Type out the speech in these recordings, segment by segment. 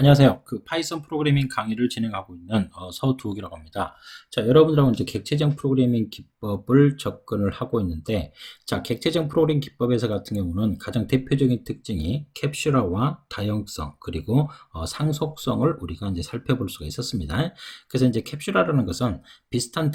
안녕하세요. 파이썬 프로그래밍 강의를 진행하고 있는 서두욱이라고 합니다. 자, 여러분들하고 이제 객체적 프로그래밍 기법을 접근을 하고 있는데, 자, 객체적 프로그래밍 기법에서 같은 경우는 가장 대표적인 특징이 캡슐화와 다형성 그리고 상속성을 우리가 이제 살펴볼 수가 있었습니다. 그래서 이제 캡슐화라는 것은 비슷한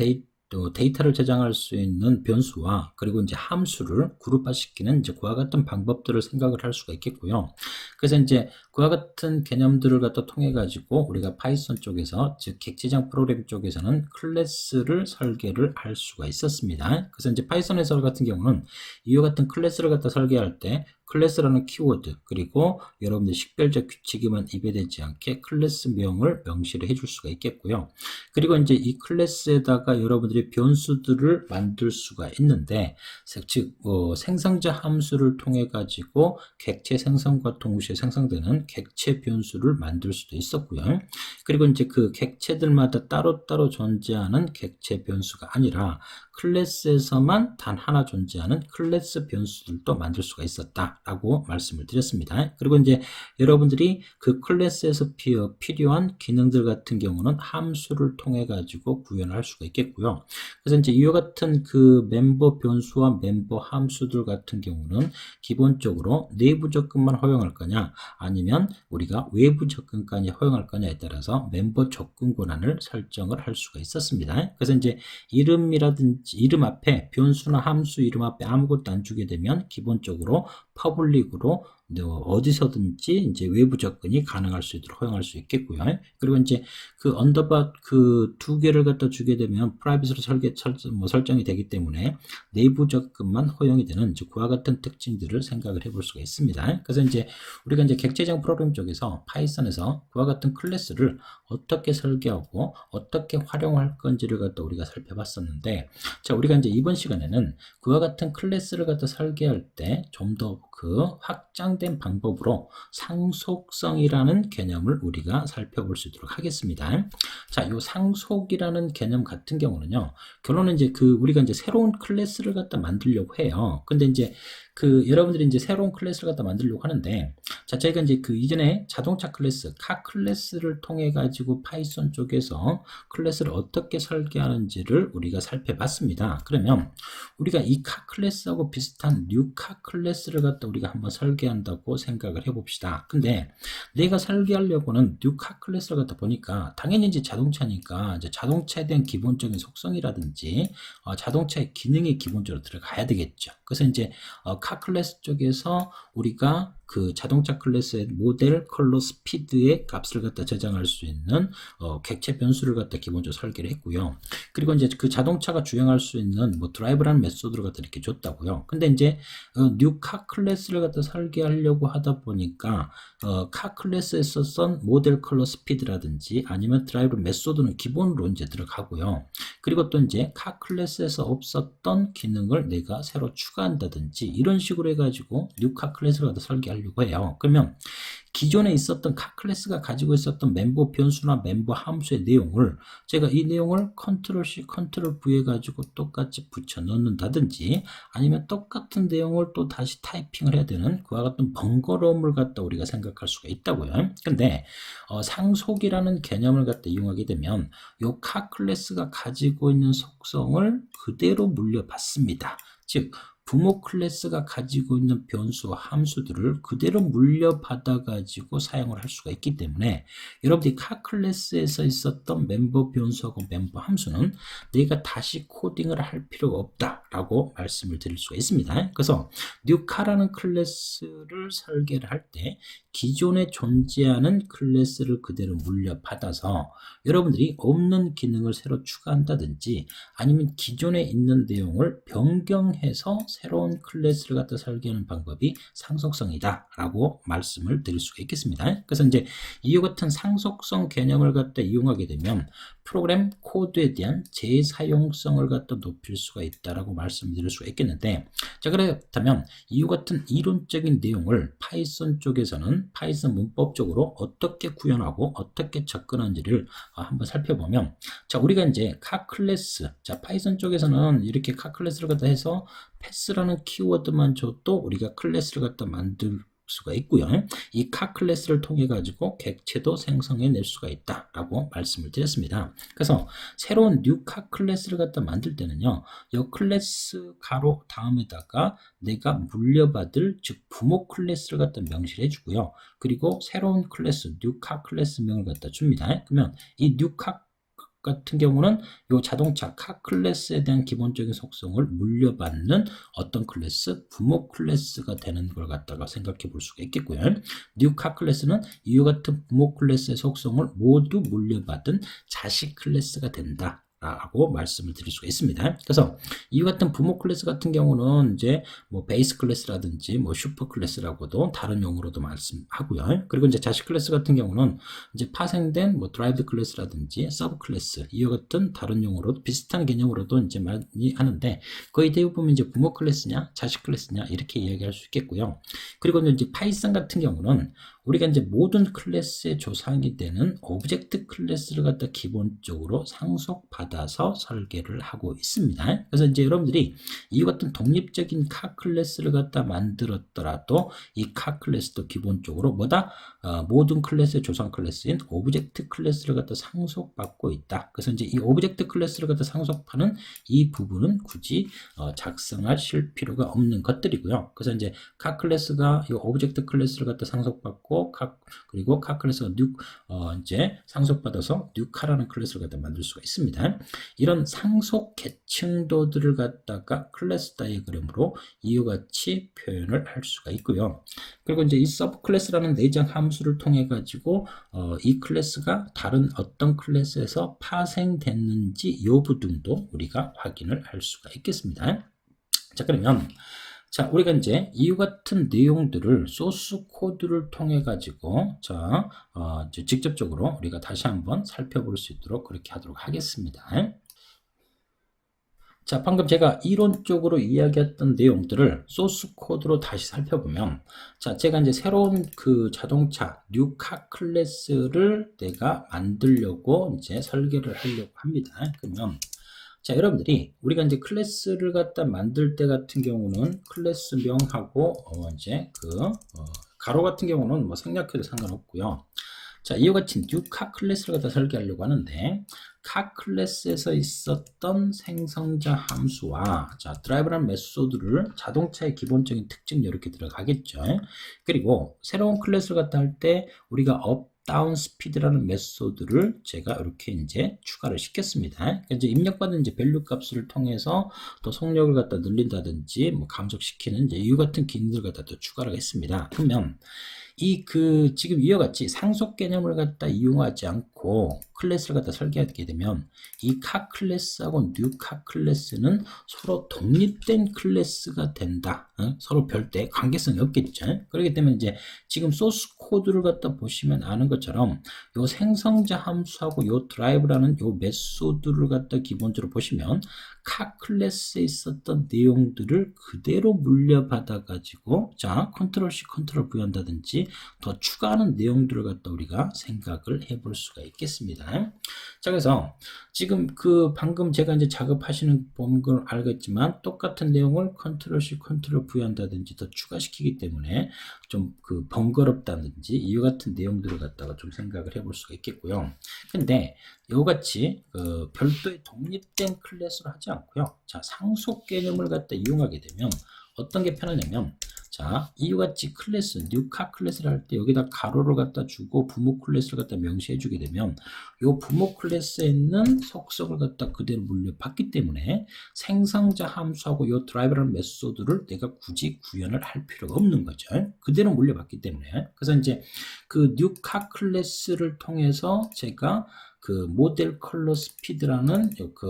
데이터를 저장할 수 있는 변수와 그리고 이제 함수를 그룹화시키는 이제 그와 같은 방법들을 생각을 할 수가 있겠고요. 그래서 이제 그와 같은 개념들을 갖다 통해 가지고 우리가 파이썬 쪽에서 즉 객체적 프로그램 쪽에서는 클래스를 설계를 할 수가 있었습니다. 그래서 이제 파이썬에서 같은 경우는 이와 같은 클래스를 갖다 설계할 때 클래스라는 키워드 그리고 여러분들 식별적 규칙에만 입에되지 않게 클래스명을 명시를 해줄 수가 있겠고요. 그리고 이제 이 클래스에다가 여러분들이 변수들을 만들 수가 있는데 즉 생성자 함수를 통해 가지고 객체 생성과 동시에 생성되는 객체 변수를 만들 수도 있었고요. 그리고 이제 그 객체들마다 따로따로 존재하는 객체 변수가 아니라 클래스에서만 단 하나 존재하는 클래스 변수들도 만들 수가 있었다라고 말씀을 드렸습니다. 그리고 이제 여러분들이 그 클래스에서 필요한 기능들 같은 경우는 함수를 통해 가지고 구현을 할 수가 있겠고요. 그래서 이제 이와 같은 그 멤버 변수와 멤버 함수들 같은 경우는 기본적으로 내부 접근만 허용할 거냐 아니면 우리가 외부 접근까지 허용할 거냐에 따라서 멤버 접근 권한을 설정을 할 수가 있었습니다. 그래서 이제 이름이라든지 이름 앞에 변수나 함수 이름 앞에 아무것도 안 주게 되면 기본적으로 퍼블릭으로 어디서든지 이제 외부 접근이 가능할 수 있도록 허용할 수 있겠고요. 그리고 이제 그 언더바 그 두 개를 갖다 주게 되면 프라이빗으로 설정이 되기 때문에 내부 접근만 허용이 되는 그와 같은 특징들을 생각을 해볼 수가 있습니다. 그래서 이제 우리가 이제 객체적 프로그램 쪽에서 파이썬에서 그와 같은 클래스를 어떻게 설계하고 어떻게 활용할 건지를 갖다 우리가 살펴봤었는데, 자, 우리가 이제 이번 시간에는 그와 같은 클래스를 갖다 설계할 때 좀 더 그 확장된 방법으로 상속성이라는 개념을 우리가 살펴볼 수 있도록 하겠습니다. 자, 이 상속이라는 개념 같은 경우는요, 결론은 이제 우리가 이제 새로운 클래스를 갖다 만들려고 해요. 근데 이제 여러분들이 이제 새로운 클래스를 갖다 만들려고 하는데, 자, 저희가 이제 이전에 자동차 클래스, 카 클래스를 통해 가지고 파이썬 쪽에서 클래스를 어떻게 설계하는지를 우리가 살펴봤습니다. 그러면 우리가 이 카 클래스하고 비슷한 뉴 카 클래스를 갖다 우리가 한번 설계한다고 생각을 해봅시다. 근데 내가 설계하려고는 뉴 카 클래스를 갖다 보니까 당연히 이제 자동차니까 이제 자동차에 대한 기본적인 속성이라든지 자동차의 기능이 기본적으로 들어가야 되겠죠. 그래서 이제 카 클래스 쪽에서 우리가 그 자동차 클래스의 모델, 컬러, 스피드의 값을 갖다 저장할 수 있는 객체 변수를 갖다 기본적으로 설계를 했고요. 그리고 이제 그 자동차가 주행할 수 있는 뭐 드라이브라는 메소드를 갖다 이렇게 줬다고요. 근데 이제 뉴 카 클래스를 갖다 설계하려고 하다 보니까 카 클래스에 썼던 모델, 컬러, 스피드라든지 아니면 드라이브 메소드는 기본으로 이제 들어가고요. 그리고 또 이제 카 클래스에서 없었던 기능을 내가 새로 추가한다든지 이런 식으로 해가지고 뉴 카 클래스를 갖다 설계하려고 해요. 그러면 기존에 있었던 카 클래스가 가지고 있었던 멤버 변수나 멤버 함수의 내용을 제가 이 내용을 컨트롤 C, 컨트롤 V 해가지고 똑같이 붙여 넣는다든지 아니면 똑같은 내용을 또 다시 타이핑을 해야 되는 그와 같은 번거로움을 갖다 우리가 생각할 수가 있다고요. 근데 상속이라는 개념을 갖다 이용하게 되면 이 카 클래스가 가지고 있는 속성을 그대로 물려받습니다. 즉 부모 클래스가 가지고 있는 변수와 함수들을 그대로 물려받아 가지고 사용을 할 수가 있기 때문에 여러분들이 카 클래스에서 있었던 멤버 변수하고 멤버 함수는 내가 다시 코딩을 할 필요가 없다라고 말씀을 드릴 수가 있습니다. 그래서 뉴카라는 클래스를 설계를 할 때 기존에 존재하는 클래스를 그대로 물려받아서 여러분들이 없는 기능을 새로 추가한다든지 아니면 기존에 있는 내용을 변경해서 새로운 클래스를 갖다 설계하는 방법이 상속성이다 라고 말씀을 드릴 수가 있겠습니다. 그래서 이제 이와 같은 상속성 개념을 갖다 이용하게 되면 프로그램 코드에 대한 재사용성을 갖다 높일 수가 있다라고 말씀드릴 수가 있겠는데, 자, 그렇다면 이와 같은 이론적인 내용을 파이썬 쪽에서는 파이썬 문법적으로 어떻게 구현하고 어떻게 접근하는지를 한번 살펴보면, 자, 우리가 이제 카 클래스, 자, 파이썬 쪽에서는 이렇게 카 클래스를 갖다 해서 패스라는 키워드만 줘도 우리가 클래스를 갖다 만들 수가 있고요. 이 카 클래스를 통해 가지고 객체도 생성해낼 수가 있다라고 말씀을 드렸습니다. 그래서 새로운 뉴 카 클래스를 갖다 만들 때는요, 이 클래스 가로 다음에다가 내가 물려받을 즉 부모 클래스를 갖다 명시를 해주고요. 그리고 새로운 클래스 뉴 카 클래스명을 갖다 줍니다. 그러면 이 뉴 카 같은 경우는 이 자동차 카 클래스에 대한 기본적인 속성을 물려받는 어떤 클래스, 부모 클래스가 되는 걸 갖다가 생각해 볼 수가 있겠고요. 뉴 카 클래스는 이와 같은 부모 클래스의 속성을 모두 물려받은 자식 클래스가 된다 라고 말씀을 드릴 수가 있습니다. 그래서 이와 같은 부모 클래스 같은 경우는 이제 뭐 베이스 클래스라든지 뭐 슈퍼 클래스라고도 다른 용어로도 말씀하고요. 그리고 이제 자식 클래스 같은 경우는 이제 파생된 뭐 드라이브드 클래스라든지 서브 클래스 이와 같은 다른 용어로 비슷한 개념으로도 이제 많이 하는데 거의 대부분 이제 부모 클래스냐 자식 클래스냐 이렇게 이야기할 수 있겠고요. 그리고 이제 파이썬 같은 경우는 우리가 이제 모든 클래스의 조상이 되는 오브젝트 클래스를 갖다 기본적으로 상속받아서 설계를 하고 있습니다. 그래서 이제 여러분들이 이 같은 독립적인 카 클래스를 갖다 만들었더라도 이 카 클래스도 기본적으로 뭐다? 모든 클래스의 조상 클래스인 오브젝트 클래스를 갖다 상속받고 있다. 그래서 이제 이 오브젝트 클래스를 갖다 상속하는 이 부분은 굳이 작성하실 필요가 없는 것들이고요. 그래서 이제 카 클래스가 이 오브젝트 클래스를 갖다 상속받고 그리고 카 클래스가 이제 상속받아서 뉴카라는 클래스를 갖다 만들 수가 있습니다. 이런 상속 계층도들을 갖다가 클래스 다이어그램으로 이와 같이 표현을 할 수가 있고요. 그리고 이제 이 서브 클래스라는 내장 함수를 통해 가지고 이 클래스가 다른 어떤 클래스에서 파생됐는지 여부 등도 우리가 확인을 할 수가 있겠습니다. 자, 그러면 자, 우리가 이제 이와 같은 내용들을 소스 코드를 통해 가지고 이제 직접적으로 우리가 다시 한번 살펴볼 수 있도록 그렇게 하도록 하겠습니다. 자, 방금 제가 이론적으로 이야기했던 내용들을 소스 코드로 다시 살펴보면, 자, 제가 이제 새로운 그 자동차 뉴카 클래스를 내가 만들려고 이제 설계를 하려고 합니다. 그러면 자, 여러분들이 우리가 이제 클래스를 갖다 만들 때 같은 경우는 클래스명하고 이제 가로 같은 경우는 뭐 생략해도 상관없고요. 자, 이와 같이 뉴카 클래스를 갖다 설계하려고 하는데 카 클래스에서 있었던 생성자 함수와 자, 드라이브라는 메소드를 자동차의 기본적인 특징 이렇게 들어가겠죠. 그리고 새로운 클래스를 갖다 할 때 우리가 다운 스피드라는 메소드를 제가 이렇게 이제 추가를 시켰습니다. 이제 입력받은 이제 밸류 값을 통해서 또 속력을 갖다 늘린다든지 뭐 감속시키는 이제 이 같은 기능들 갖다 또 추가를 했습니다. 그러면 지금 이와 같이 상속 개념을 갖다 이용하지 않고 클래스를 갖다 설계하게 되면 이 카 클래스하고 뉴 카 클래스는 서로 독립된 클래스가 된다. 서로 별대 관계성이 없겠죠. 그렇기 때문에 이제 지금 소스 코드를 갖다 보시면 아는 것처럼 요 생성자 함수하고 요 드라이브라는 요 메소드를 갖다 기본적으로 보시면 카 클래스에 있었던 내용들을 그대로 물려받아 가지고 자 컨트롤 C 컨트롤 V 한다든지 더 추가하는 내용들을 갖다 우리가 생각을 해볼 수가 있겠습니다. 자, 그래서 지금 방금 제가 이제 작업하시는 걸 알겠지만 똑같은 내용을 컨트롤 C 컨트롤 V 한다든지 더 추가시키기 때문에 좀 번거롭다든지 이와 같은 내용들을 갖다가 좀 생각을 해볼 수가 있겠고요. 근데 이같이 별도의 독립된 클래스로 하지 않고요. 자, 상속 개념을 갖다 이용하게 되면 어떤 게 편하냐면 자, 이와 같이 클래스, 뉴카 클래스를 할 때 여기다 가로를 갖다 주고 부모 클래스를 갖다 명시해 주게 되면 요 부모 클래스에 있는 속성을 갖다 그대로 물려받기 때문에 생성자 함수하고 요 드라이브라는 메소드를 내가 굳이 구현을 할 필요가 없는 거죠. 그대로 물려받기 때문에. 그래서 이제 뉴카 클래스를 통해서 제가 모델 컬러 스피드라는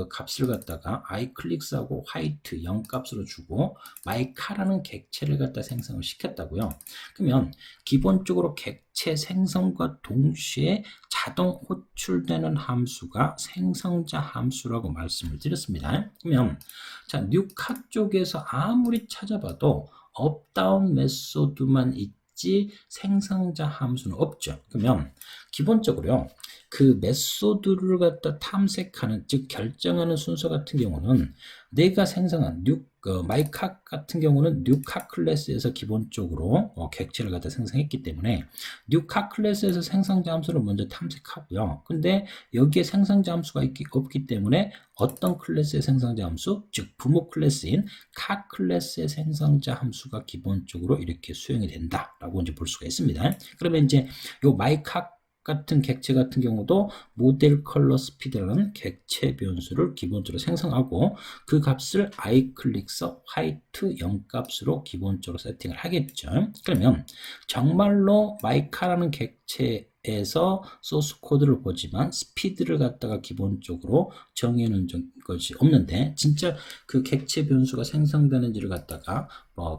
값을 갖다가 iClicks하고 화이트 0 값으로 주고 myCar라는 객체를 갖다 생성을 시켰다고요. 그러면 기본적으로 객체 생성과 동시에 자동 호출되는 함수가 생성자 함수라고 말씀을 드렸습니다. 그러면 자, 뉴카 쪽에서 아무리 찾아봐도 업다운 메소드만 있지 생성자 함수는 없죠. 그러면 기본적으로 그 메소드를 갖다 탐색하는, 즉 결정하는 순서 같은 경우는 내가 생성한 마이카 같은 경우는 뉴카 클래스에서 기본적으로 객체를 갖다 생성했기 때문에 뉴카 클래스에서 생성자 함수를 먼저 탐색하고요. 근데 여기에 생성자 함수가 없기 때문에 어떤 클래스의 생성자 함수, 즉 부모 클래스인 카 클래스의 생성자 함수가 기본적으로 이렇게 수행이 된다라고 이제 볼 수가 있습니다. 그러면 이제 요 마이카 같은 객체 같은 경우도 모델 컬러 스피드라는 객체 변수를 기본적으로 생성하고 그 값을 iClick서 화이트 0 값으로 기본적으로 세팅을 하겠죠. 그러면 정말로 마이카라는 객체에서 소스 코드를 보지만 스피드를 갖다가 기본적으로 정해놓은 것이 없는데 진짜 그 객체 변수가 생성되는지를 갖다가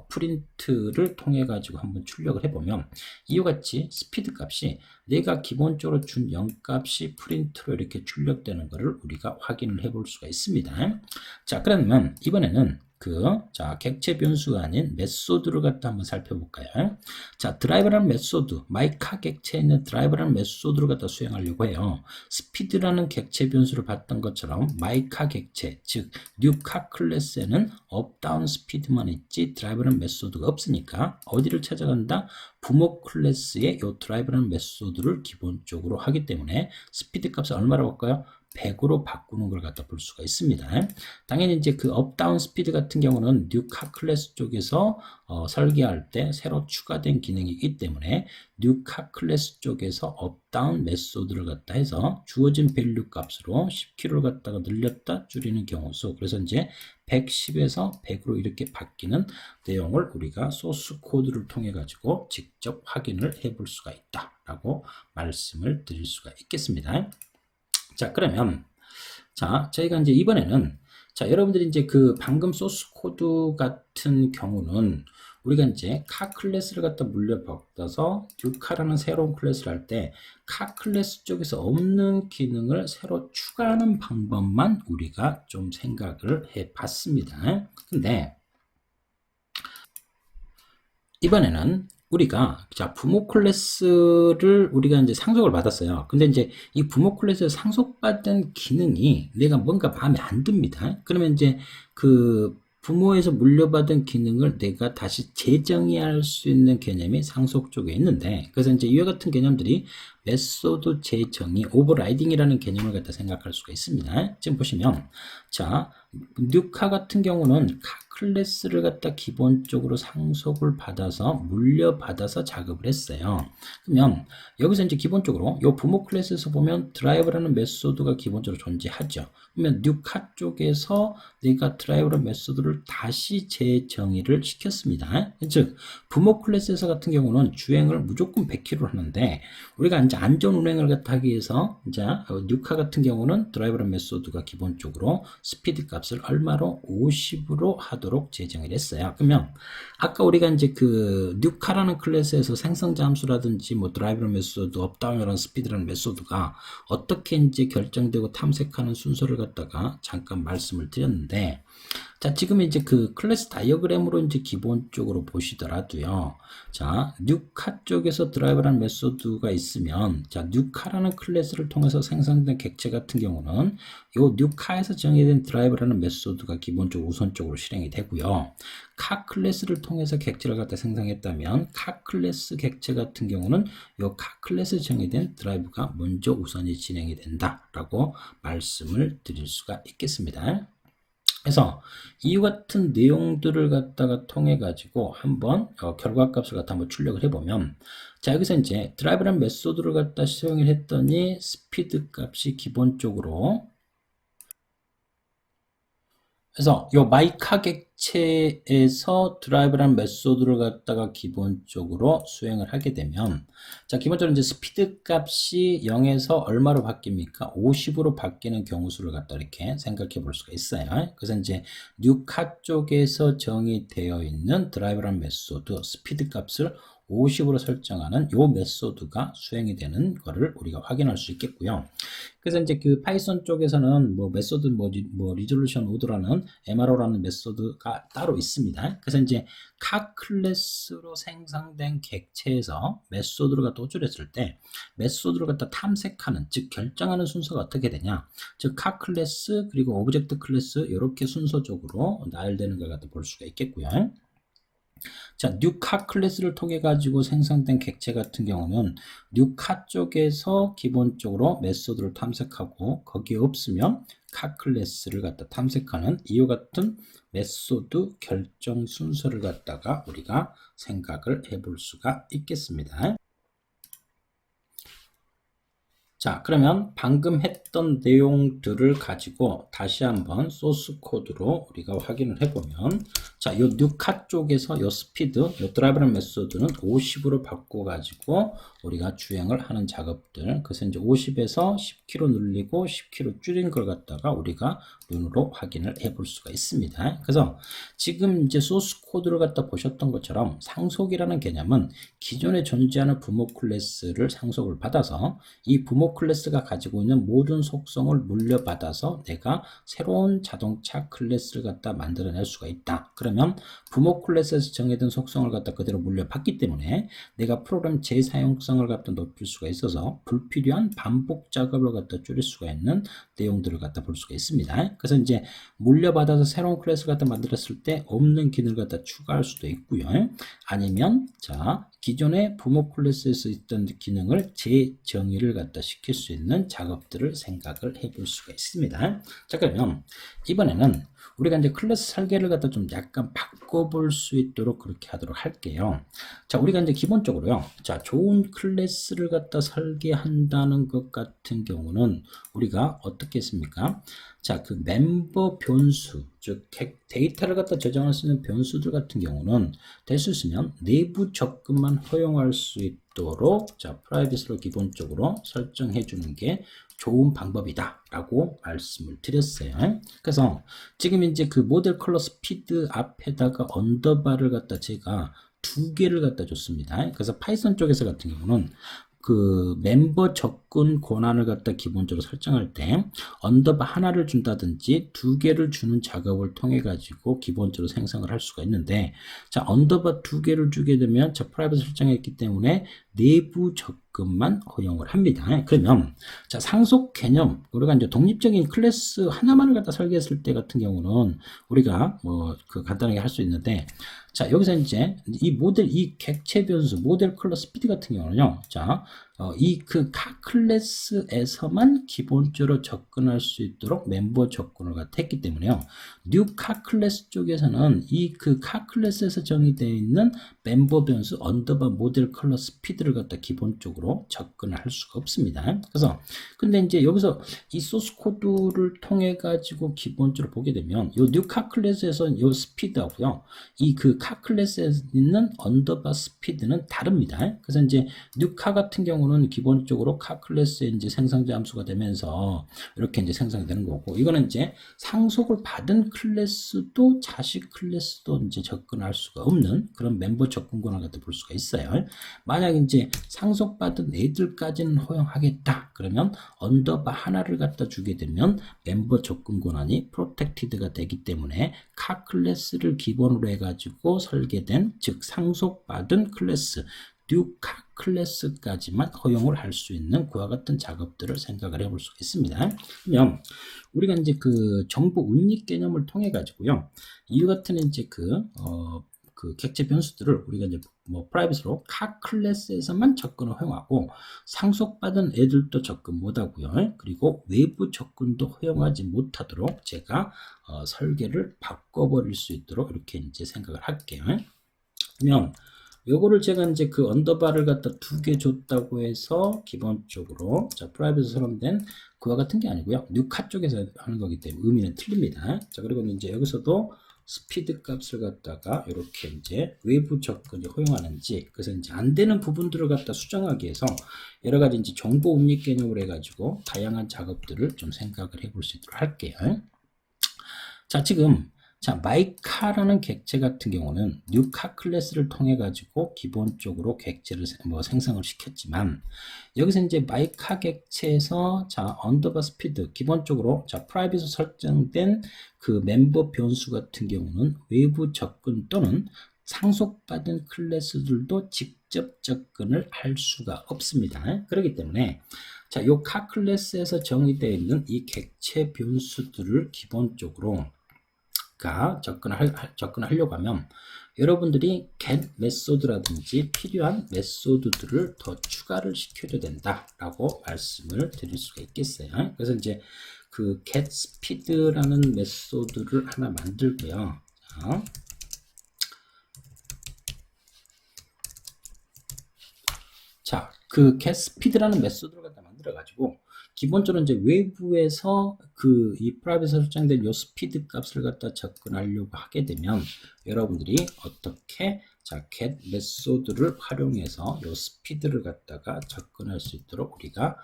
프린트를 통해 가지고 한번 출력을 해보면 이와 같이 스피드 값이 내가 기본적으로 준 0 값이 프린트로 이렇게 출력되는 것을 우리가 확인을 해볼 수가 있습니다. 자, 그러면 이번에는 객체 변수가 아닌 메소드를 갖다 한번 살펴볼까요? 자, 드라이버라는 메소드, 마이카 객체에 있는 드라이버라는 메소드를 갖다 수행하려고 해요. 스피드라는 객체 변수를 봤던 것처럼 마이카 객체, 즉 뉴카 클래스에는 업, 다운 스피드만 있지 드라이버라는 메소드가 없으니까 어디를 찾아간다? 부모 클래스의 이 드라이버라는 메소드를 기본적으로 하기 때문에 스피드 값을 얼마로 바꿔요? 100으로 바꾸는 걸 갖다 볼 수가 있습니다. 당연히 이제 그 업다운 스피드 같은 경우는 뉴카 클래스 쪽에서 설계할 때 새로 추가된 기능이기 때문에 뉴카 클래스 쪽에서 업다운 메소드를 갖다 해서 주어진 밸류 값으로 10kg를 갖다가 늘렸다 줄이는 경우수. 그래서 이제 110에서 100으로 이렇게 바뀌는 내용을 우리가 소스 코드를 통해 가지고 직접 확인을 해볼 수가 있다라고 말씀을 드릴 수가 있겠습니다. 자, 그러면 저희가 이제 이번에는 여러분들이 이제 그 방금 소스 코드 같은 경우는 우리가 이제 카 클래스를 갖다 물려받아서 뉴카라는 새로운 클래스를 할 때 카 클래스 쪽에서 없는 기능을 새로 추가하는 방법만 우리가 좀 생각을 해 봤습니다. 근데 이번에는 우리가 부모 클래스를 우리가 이제 상속을 받았어요. 근데 이제 이 부모 클래스에 상속받은 기능이 내가 뭔가 마음에 안 듭니다. 그러면 이제 그 부모에서 물려받은 기능을 내가 다시 재정의할 수 있는 개념이 상속 쪽에 있는데, 그래서 이제 이와 같은 개념들이 메소드 재정의, 오버라이딩이라는 개념을 갖다 생각할 수가 있습니다. 지금 보시면 뉴카 같은 경우는 카 클래스를 갖다 기본적으로 상속을 받아서 물려받아서 작업을 했어요. 그러면 여기서 이제 기본적으로 이 부모 클래스에서 보면 드라이버라는 메소드가 기본적으로 존재하죠. 그러면 뉴카 쪽에서 내가 드라이버라는 메소드를 다시 재정의를 시켰습니다. 즉 부모 클래스에서 같은 경우는 주행을 무조건 100km로 하는데 우리가 이제 안전 운행을 갖다 하기 위해서 뉴카 같은 경우는 드라이버라는 메소드가 기본적으로 스피드 값을 얼마로 50으로 하도록 재정을 했어요. 그러면 아까 우리가 이제 그 뉴카라는 클래스에서 생성자 함수라든지 뭐 드라이버 메소드, 업다운이라는 스피드라는 메소드가 어떻게 이제 결정되고 탐색하는 순서를 갖다가 잠깐 말씀을 드렸는데, 지금 이제 그 클래스 다이어그램으로 이제 기본적으로 보시더라도요. 뉴카 쪽에서 드라이버라는 메소드가 있으면, 뉴카라는 클래스를 통해서 생성된 객체 같은 경우는 요 뉴카에서 정의된 드라이버라는 메소드가 기본적으로 우선적으로 실행이 되고요. 카 클래스를 통해서 객체를 갖다 생성했다면 카 클래스 객체 같은 경우는 요 카 클래스 정의된 드라이브가 먼저 우선이 진행이 된다라고 말씀을 드릴 수가 있겠습니다. 그래서 이와 같은 내용들을 갖다가 통해 가지고 한번 결과값을 갖다 한번 출력을 해보면, 여기서 이제 드라이브라는 메소드를 갖다 사용을 했더니 스피드 값이 기본적으로, 그래서 요 마이카 객체에서 드라이브라는 메소드를 갖다가 기본적으로 수행을 하게 되면, 기본적으로 이제 스피드 값이 0에서 얼마로 바뀝니까? 50으로 바뀌는 경우수를 갖다 이렇게 생각해 볼 수가 있어요. 그래서 이제 뉴카 쪽에서 정의되어 있는 드라이브라는 메소드 스피드 값을 50으로 설정하는 요 메소드가 수행이 되는 거를 우리가 확인할 수 있겠고요. 그래서 이제 그 파이썬 쪽에서는 뭐 메소드 리졸루션 오드라는 MRO라는 메소드가 따로 있습니다. 그래서 이제 각 클래스로 생성된 객체에서 메소드를 갖다 호출했을 때 메소드를 갖다 탐색하는, 즉 결정하는 순서가 어떻게 되냐, 즉 각 클래스 그리고 오브젝트 클래스 이렇게 순서적으로 나열되는 걸 갖다 볼 수가 있겠고요. 자, 뉴카 클래스를 통해 가지고 생성된 객체 같은 경우는 뉴카 쪽에서 기본적으로 메소드를 탐색하고 거기에 없으면 카 클래스를 갖다 탐색하는 이와 같은 메소드 결정 순서를 갖다가 우리가 생각을 해볼 수가 있겠습니다. 자, 그러면 방금 했던 내용들을 가지고 다시 한번 소스 코드로 우리가 확인을 해보면, 자, 요 뉴카 쪽에서 요 스피드, 요 드라이브라는 메소드는 50으로 바꿔가지고 우리가 주행을 하는 작업들, 그래서 이제 50에서 10km 늘리고 10km 줄인 걸 갖다가 우리가 눈으로 확인을 해볼 수가 있습니다. 그래서 지금 이제 소스 코드를 갖다 보셨던 것처럼 상속이라는 개념은 기존에 존재하는 부모 클래스를 상속을 받아서 이 부모 클래스가 가지고 있는 모든 속성을 물려받아서 내가 새로운 자동차 클래스를 갖다 만들어낼 수가 있다. 그러면 부모 클래스에서 정해둔 속성을 갖다 그대로 물려받기 때문에 내가 프로그램 재사용성을 갖다 높일 수가 있어서 불필요한 반복 작업을 갖다 줄일 수가 있는 내용들을 갖다 볼 수가 있습니다. 그래서 이제 물려받아서 새로운 클래스를 갖다 만들었을 때 없는 기능을 갖다 추가할 수도 있고요. 아니면 자, 기존의 부모 클래스에서 있던 기능을 재정의를 갖다 시킬 수 있는 작업들을 생각을 해볼 수가 있습니다. 자, 그러면 이번에는 우리가 이제 클래스 설계를 갖다 좀 약간 바꿔볼 수 있도록 그렇게 하도록 할게요. 자, 우리가 이제 기본적으로요. 자, 좋은 클래스를 갖다 설계한다는 것 같은 경우는 우리가 어떻게 했습니까? 자, 그 멤버 변수, 즉 데이터를 갖다 저장할 수 있는 변수들 같은 경우는 될 수 있으면 내부 접근만 허용할 수 있도록 자, 프라이빗으로 기본적으로 설정해 주는 게 좋은 방법이다 라고 말씀을 드렸어요. 그래서 지금 이제 그 모델 컬러 스피드 앞에다가 언더바를 갖다 제가 2개를 갖다 줬습니다. 그래서 파이썬 쪽에서 같은 경우는 그 멤버 접근 권한을 갖다 기본적으로 설정할 때 언더바 하나를 준다든지 2개를 주는 작업을 통해 가지고 기본적으로 생성을 할 수가 있는데, 자, 언더바 2개를 주게 되면 자, 프라이빗 설정했기 때문에 내부 접근만 허용을 합니다. 그러면 자, 상속 개념, 우리가 이제 독립적인 클래스 하나만을 갖다 설계했을 때 같은 경우는 우리가 뭐 그 간단하게 할 수 있는데, 자, 여기서 이제 이 모델, 이 객체 변수, 모델 컬러 스피드 같은 경우는요, 자, 이 그 카 클래스에서만 기본적으로 접근할 수 있도록 멤버 접근을 갖다 했기 때문에요. 뉴 카 클래스 쪽에서는 이 그 카 클래스에서 정의되어 있는 멤버 변수 언더바 모델 컬러 스피드를 갖다 기본적으로 접근을 할 수가 없습니다. 그래서 근데 이제 여기서 이 소스 코드를 통해 가지고 기본적으로 보게 되면 요 뉴 카 클래스에서는 요 스피드하고요, 이 그 카 클래스에 있는 언더바 스피드는 다릅니다. 그래서 이제 뉴카 같은 경우는 기본적으로 카 클래스의 이제 생성자 함수가 되면서 이렇게 이제 생성이 되는 거고, 이거는 이제 상속을 받은 클래스도 자식 클래스도 이제 접근할 수가 없는 그런 멤버 접근 권한을 갖다 볼 수가 있어요. 만약 이제 상속받은 애들까지는 허용하겠다 그러면 언더바 하나를 갖다 주게 되면 멤버 접근 권한이 프로텍티드가 되기 때문에 카 클래스를 기본으로 해가지고 설계된, 즉 상속받은 클래스 뉴카 클래스까지만 허용을 할 수 있는 그와 같은 작업들을 생각을 해볼 수가 있습니다. 그러면 우리가 이제 그 정보 운입 개념을 통해 가지고요, 이와 같은 이제 그 객체 변수들을 우리가 이제 뭐 프라이빗으로 카 클래스에서만 접근을 허용하고 상속받은 애들도 접근 못하고요, 그리고 외부 접근도 허용하지 못하도록 제가 설계를 바꿔버릴 수 있도록 이렇게 이제 생각을 할게요. 그러면 요거를 제가 이제 그 언더바를 갖다 2개 줬다고 해서 기본적으로 자, 프라이빗 설정된 그와 같은 게 아니고요, 뉴카 쪽에서 하는 거기 때문에 의미는 틀립니다. 자, 그리고 이제 여기서도 스피드 값을 갖다가 이렇게 이제 외부 접근이 허용하는지, 그래서 이제 안 되는 부분들을 갖다 수정하기 위해서 여러 가지 이제 정보 운입 개념을 해가지고 다양한 작업들을 좀 생각을 해볼 수 있도록 할게요. 자, 지금 자, myCar라는 객체 같은 경우는 뉴카 클래스를 통해 가지고 기본적으로 객체를 생성을 시켰지만, 여기서 이제 myCar 객체에서 자, 언더바 스피드 기본적으로 자, 프라이빗으로 설정된 그 멤버 변수 같은 경우는 외부 접근 또는 상속받은 클래스들도 직접 접근을 할 수가 없습니다. 그렇기 때문에 자, 요 카 클래스에서 정의되어 있는 이 객체 변수들을 기본적으로 접근하려고 하면 여러분들이 get 메소드라든지 필요한 메소드들을 더 추가를 시켜야 된다라고 말씀을 드릴 수가 있겠어요. 그래서 이제 그 get speed라는 메소드를 하나 만들고요. 자, 그 get speed라는 메소드를 갖다 만들어 가지고 기본적으로 이제 외부에서 그 이 프라이빗에 설정된 요 스피드 값을 갖다 접근하려고 하게 되면 여러분들이 어떻게 자 get 메소드를 활용해서 요 스피드를 갖다가 접근할 수 있도록 우리가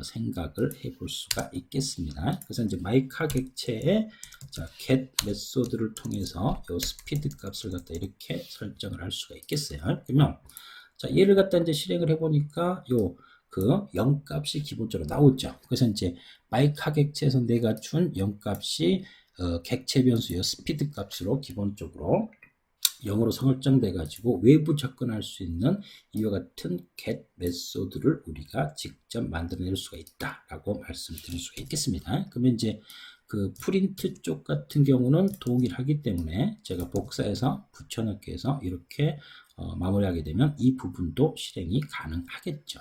생각을 해볼 수가 있겠습니다. 그래서 이제 myCar 객체에 자 get 메소드를 통해서 요 스피드 값을 갖다 이렇게 설정을 할 수가 있겠어요. 그러면 자 얘를 갖다 이제 실행을 해보니까 요 그 0값이 기본적으로 나오죠. 그래서 이제 myCar 객체에서 내가 준 0값이 객체 변수의 스피드 값으로 기본적으로 0으로 설정돼 가지고 외부 접근할 수 있는 이와 같은 get 메소드를 우리가 직접 만들어낼 수가 있다라고 말씀드릴 수가 있겠습니다. 그러면 이제 그 프린트 쪽 같은 경우는 동일하기 때문에 제가 복사해서 붙여넣기 해서 이렇게 마무리하게 되면 이 부분도 실행이 가능하겠죠.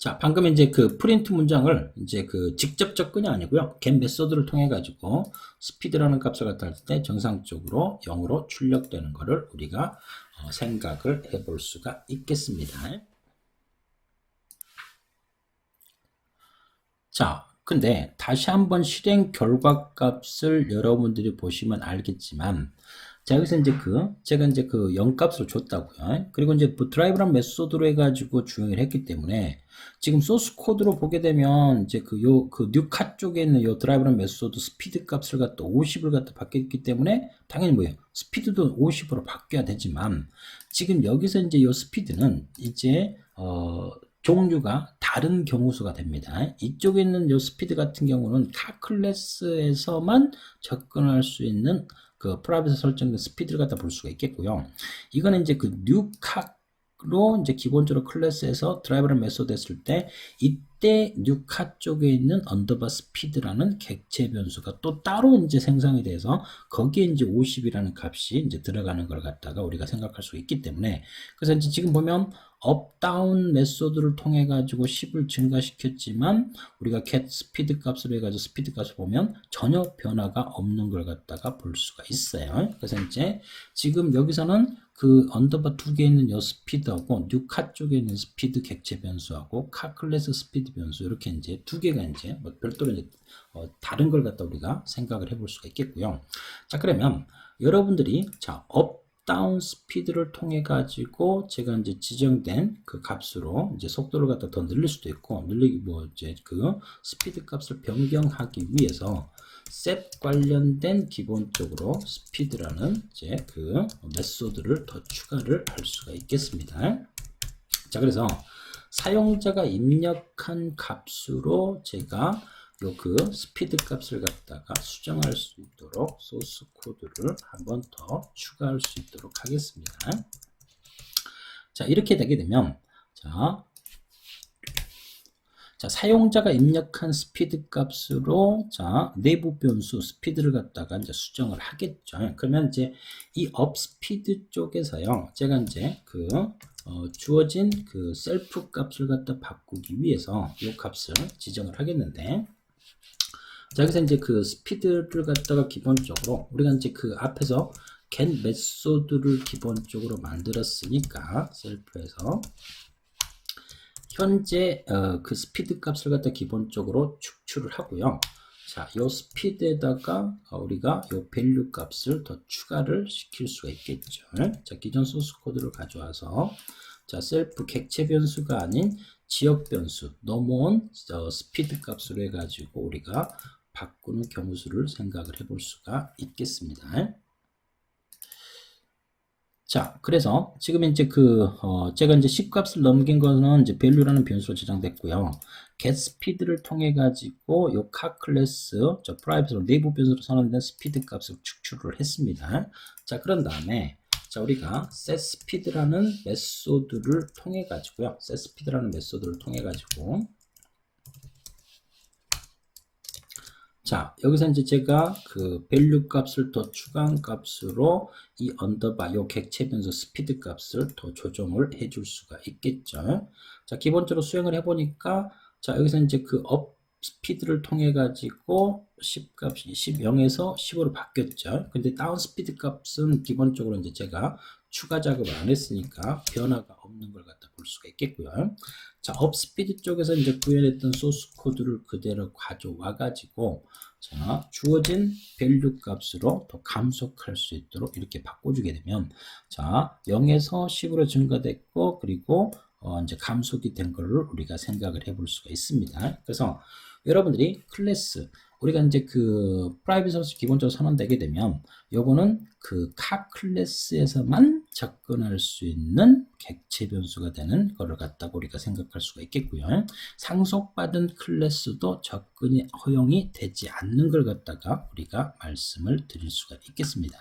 자, 방금 이제 그 프린트 문장을 이제 그 직접 접근이 아니고요. get 메소드를 통해 가지고 스피드라는 값을 갖다 할 때 정상적으로 0으로 출력되는 것을 우리가 생각을 해볼 수가 있겠습니다. 자, 근데 다시 한번 실행 결과 값을 여러분들이 보시면 알겠지만 자, 여기서 이제 제가 이제 그 0값을 줬다고요. 그리고 이제 드라이브란 메소드로 해가지고 주행을 했기 때문에 지금 소스 코드로 보게 되면 이제 그 뉴카 쪽에 있는 요 드라이브란 메소드 스피드 값을 갖다 50을 갖다 바뀌었기 때문에 당연히 뭐예요? 스피드도 50으로 바뀌어야 되지만 지금 여기서 이제 요 스피드는 이제 종류가 다른 경우수가 됩니다. 이쪽에 있는 요 스피드 같은 경우는 카 클래스에서만 접근할 수 있는 그 프라이빗에 설정된 스피드를 갖다 볼 수가 있겠고요. 이거는 이제 그 뉴카로 이제 기본적으로 클래스에서 드라이버를 메소드 했을 때 이때 뉴카 쪽에 있는 언더바 스피드라는 객체 변수가 또 따로 이제 생성이 돼서 거기에 이제 50이라는 값이 이제 들어가는 걸 갖다가 우리가 생각할 수 있기 때문에 그래서 이제 지금 보면 업, 다운 메소드를 통해 가지고 10을 증가시켰지만 우리가 get 스피드 값으로 해가지고 스피드 값을 보면 전혀 변화가 없는 걸 갖다가 볼 수가 있어요. 그래서 이제 지금 여기서는 그 언더바 두 개 있는 요 스피드하고 뉴카 쪽에 있는 스피드 객체 변수하고 카 클래스 스피드 변수 이렇게 이제 두 개가 이제 뭐 별도로 이제 다른 걸 갖다 우리가 생각을 해볼 수가 있겠고요. 자, 그러면 여러분들이 자 업 다운 스피드를 통해 가지고 제가 이제 지정된 그 값으로 이제 속도를 갖다 더 늘릴 수도 있고 늘리기 이제 그 스피드 값을 변경하기 위해서 set 관련된 기본적으로 스피드라는 이제 그 메소드를 더 추가를 할 수가 있겠습니다. 자, 그래서 사용자가 입력한 값으로 제가 요 그 스피드 값을 갖다가 수정할 수 있도록 소스 코드를 한번 더 추가할 수 있도록 하겠습니다. 자, 이렇게 되게 되면 자, 사용자가 입력한 스피드 값으로 자, 내부 변수 스피드를 갖다가 이제 수정을 하겠죠. 그러면 이제 이 업 스피드 쪽에서요. 제가 이제 그 주어진 그 셀프 값을 갖다 바꾸기 위해서 이 값을 지정을 하겠는데 자, 여기서 이제 그 스피드를 갖다가 기본적으로 우리가 이제 그 앞에서 get 메소드를 기본적으로 만들었으니까 셀프에서 현재 그 스피드 값을 갖다 기본적으로 축출을 하고요. 자, 요 스피드에다가 우리가 요 밸류 값을 더 추가를 시킬 수가 있겠죠. 자, 기존 소스 코드를 가져와서 자, 셀프 객체 변수가 아닌 지역 변수 넘어온 스피드 값으로 해가지고 우리가 바꾸는 경우 수를 생각을 해볼 수가 있겠습니다. 자, 그래서 지금 이제 제가 이제 10값을 넘긴 거는 이제 value라는 변수로 저장됐고요. getSpeed를 통해 가지고 요 car 클래스, 저 private로 내부 변수로 선언된 스피드 값을 축출을 했습니다. 자, 그런 다음에 자, 우리가 setSpeed라는 메소드를 통해 가지고요. setSpeed라는 메소드를 통해 가지고 자, 여기서 이제 제가 그 value 값을 더 추가한 값으로 이 언더바, 요 객체 변수 스피드 값을 더 조정을 해줄 수가 있겠죠. 자, 기본적으로 수행을 해보니까, 자, 여기서 이제 그 업 스피드를 통해 가지고 10 값이 0에서 10으로 바뀌었죠. 근데 다운 스피드 값은 기본적으로 이제 제가 추가 작업을 안 했으니까 변화가 없는 걸 갖다 볼 수가 있겠고요. 자, 업 스피드 쪽에서 이제 구현했던 소스 코드를 그대로 가져와 가지고 자, 주어진 밸류 값으로 더 감속할 수 있도록 이렇게 바꿔주게 되면 자, 0에서 10으로 증가됐고 그리고 이제 감속이 된 거를 우리가 생각을 해볼 수가 있습니다. 그래서 여러분들이 클래스 우리가 이제 그 프라이빗 소스 기본적으로 선언되게 되면 요거는 그 카 클래스에서만 접근할 수 있는 객체 변수가 되는 거를 갖다가 우리가 생각할 수가 있겠고요. 상속받은 클래스도 접근이 허용이 되지 않는 걸 갖다가 우리가 말씀을 드릴 수가 있겠습니다.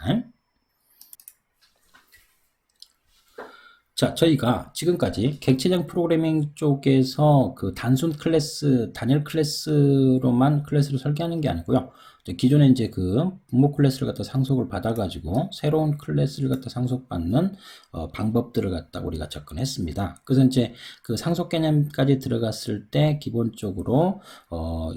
자, 저희가 지금까지 객체적 프로그래밍 쪽에서 그 단순 클래스, 단일 클래스로만 클래스를 설계하는 게 아니고요. 기존에 이제 그 부모 클래스를 갖다 상속을 받아가지고 새로운 클래스를 갖다 상속받는 방법들을 갖다 우리가 접근했습니다. 그래서 이제 그 상속 개념까지 들어갔을 때 기본적으로